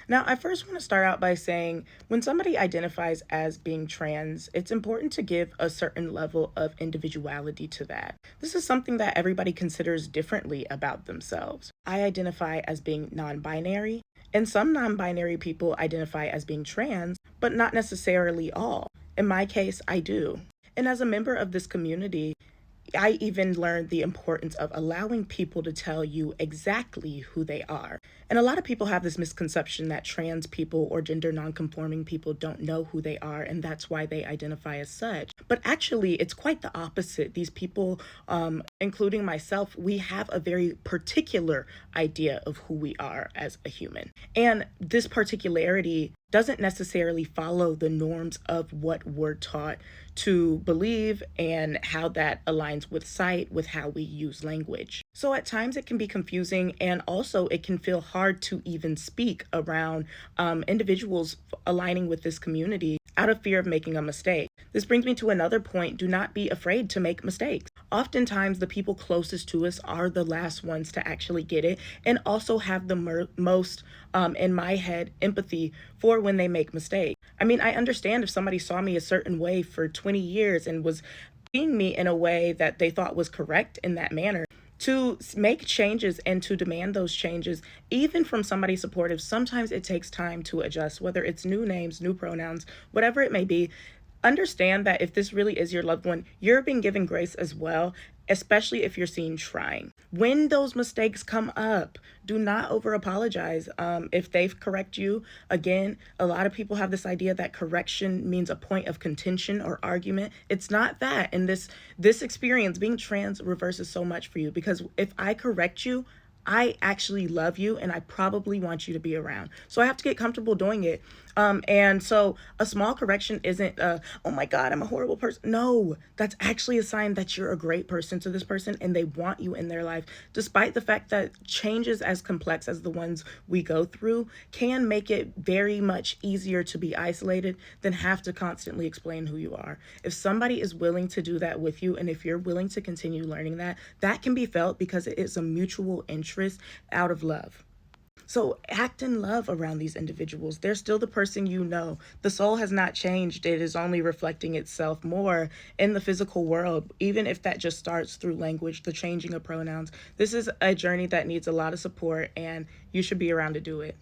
Now, I first want to start out by saying when somebody identifies as being trans, it's important to give a certain level of individuality to that. This is something that everybody considers differently about themselves. I identify as being non binary, and some non binary people identify as being trans, but not necessarily all. In my case, I do. And as a member of this community, I even learned the importance of allowing people to tell you exactly who they are. And a lot of people have this misconception that trans people or gender nonconforming people don't know who they are, and that's why they identify as such. But actually, it's quite the opposite. These people, including myself, we have a very particular idea of who we are as a human. And this particularity doesn't necessarily follow the norms of what we're taught to believe and how that aligns with sight, with how we use language. So at times it can be confusing, and also it can feel hard to even speak around individuals aligning with this community out of fear of making a mistake. This brings me to another point. Do not be afraid to make mistakes. Oftentimes, the people closest to us are the last ones to actually get it and also have the most, in my head, empathy for when they make mistakes. I mean, I understand if somebody saw me a certain way for 20 years and was seeing me in a way that they thought was correct in that manner. To make changes and to demand those changes, even from somebody supportive, sometimes it takes time to adjust, whether it's new names, new pronouns, whatever it may be. Understand that if this really is your loved one, you're being given grace as well, especially if you're seen trying. When those mistakes come up, do not over apologize. If they correct you, again, a lot of people have this idea that correction means a point of contention or argument. It's not that. And this experience, being trans, reverses so much for you, because if I correct you, I actually love you and I probably want you to be around. So I have to get comfortable doing it. And so a small correction isn't, oh my God, I'm a horrible person. No, that's actually a sign that you're a great person to this person and they want you in their life, despite the fact that changes as complex as the ones we go through can make it very much easier to be isolated than have to constantly explain who you are. If somebody is willing to do that with you, and if you're willing to continue learning that, that can be felt because it is a mutual interest out of love. So act in love around these individuals. They're still the person you know. The soul has not changed. It is only reflecting itself more in the physical world, even if that just starts through language, the changing of pronouns. This is a journey that needs a lot of support, and you should be around to do it.